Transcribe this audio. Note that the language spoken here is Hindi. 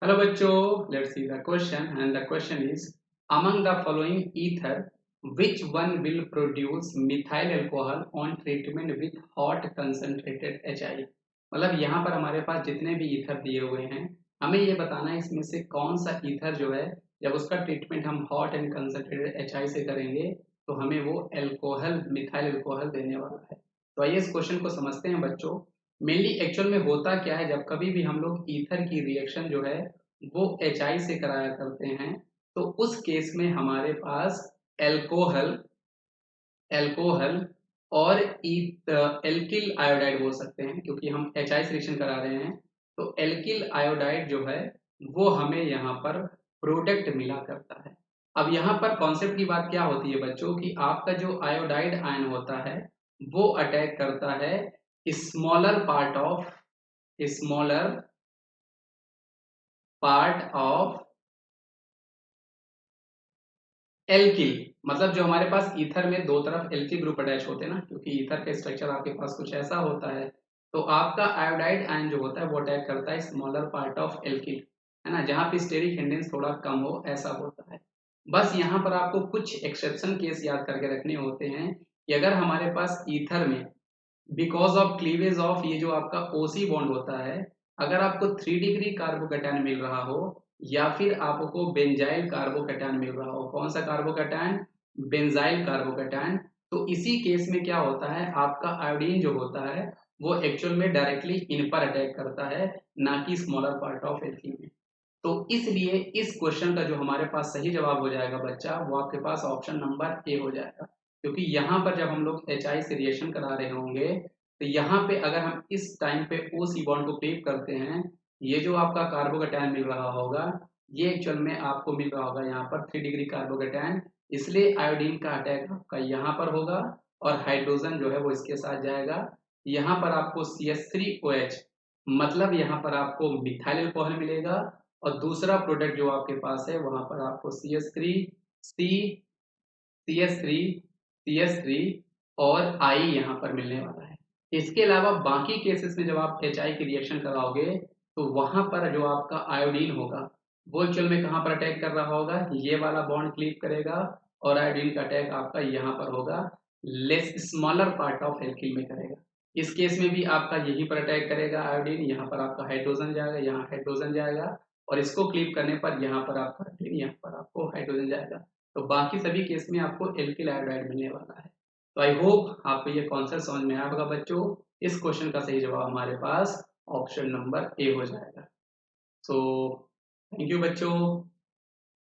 Hello bachcho, let's see the question, and the question is, among the following ether, which one will produce methyl alcohol on treatment with hot concentrated HI? मतलब यहाँ पर हमारे पास जितने भी ईथर दिए हुए हैं, हमें ये बताना है इसमें से कौन सा ईथर जो है जब उसका ट्रीटमेंट हम हॉट एंड कंसनट्रेटेड HI से करेंगे तो हमें वो एल्कोहल मिथाइल एल्कोहल देने वाला है। तो आइए इस क्वेश्चन को समझते हैं बच्चों। मेनली एक्चुअल में होता क्या है, जब कभी भी हम लोग ईथर की रिएक्शन जो है वो HI से कराया करते हैं तो उस केस में हमारे पास एल्कोहल एल्कोहल और एल्किल आयोडाइड बोल सकते हैं, क्योंकि हम HI से रिएक्शन करा रहे हैं। तो एल्किल आयोडाइड जो है वो हमें यहाँ पर प्रोडक्ट मिला करता है। अब यहाँ पर कॉन्सेप्ट की बात क्या होती है बच्चों कि आपका जो आयोडाइड आयन होता है वो अटैक करता है स्मॉलर पार्ट ऑफ एल्किल। मतलब जो हमारे पास ईथर में दो तरफ एल्किल ग्रुप अटैच होते हैं ना, क्योंकि ईथर का स्ट्रक्चर आपके पास कुछ ऐसा होता है। तो आपका आयोडाइड आयन जो होता है वो अटैक करता है स्मॉलर पार्ट ऑफ एल्किल, है ना, जहाँ पे स्टेरिक हिंडेंस थोड़ा कम हो ऐसा होता है। बस यहाँ पर आपको कुछ एक्सेप्शन केस याद करके रखने होते हैं कि अगर हमारे पास ईथर में बिकॉज ऑफ क्लीवेज ऑफ ये जो आपका ओसी बॉन्ड होता है, अगर आपको 3 डिग्री कार्बोकैटायन मिल रहा हो या फिर आपको बेंजाइल कार्बोकैटायन मिल रहा हो, कौन सा कार्बोकैटायन, बेंजाइल कार्बोकैटायन, तो इसी केस में क्या होता है आपका आयोडीन जो होता है वो एक्चुअल में डायरेक्टली इन पर अटैक करता है, ना कि स्मॉलर पार्ट ऑफ एल्कीन में। तो इसलिए इस क्वेश्चन का जो हमारे पास सही जवाब हो जाएगा बच्चा, वो आपके पास ऑप्शन नंबर ए हो जाएगा। क्योंकि यहाँ पर जब हम लोग HI से रिएक्शन करा रहे होंगे तो यहाँ पे अगर हम इस टाइम पे ओ सी बॉन्ड को क्लीव करते हैं, ये जो आपका कार्बोकैटायन मिल रहा होगा ये एक्चुअल में आपको मिल रहा होगा यहाँ पर 3 डिग्री कार्बोकैटायन, इसलिए आयोडीन का अटैक आपका यहाँ पर होगा और हाइड्रोजन जो है वो इसके साथ जाएगा। यहाँ पर आपको CH3OH मतलब यहाँ पर आपको मिथाइल अल्कोहल मिलेगा, और दूसरा प्रोडक्ट जो आपके पास है वहां पर आपको CH3 और I यहाँ पर मिलने वाला है। इसके अलावा बाकी केसेस में जब आप HI की रिएक्शन कराओगे तो वहां पर जो आपका आयोडीन होगा वो एक्चुअल में कहाँ पर अटैक कर रहा होगा, ये वाला बॉन्ड क्लीव करेगा और आयोडीन का अटैक आपका यहाँ पर होगा, less smaller part of alkyl में करेगा। इस केस में भी आपका यहीं पर अटैक करेगा आयोडीन, यहाँ पर आपका हाइड्रोजन जाएगा, यहाँ हाइड्रोजन जाएगा, और इसको क्लीव करने पर यहाँ पर आपका यहाँ पर आपको हाइड्रोजन जाएगा। तो बाकी सभी केस में आपको एल्किल आयोडाइड मिलने वाला है। तो आई होप आपको ये कॉन्सेप्ट समझ में आया होगा बच्चों। इस क्वेश्चन का सही जवाब हमारे पास ऑप्शन नंबर ए हो जाएगा। सो थैंक यू बच्चों।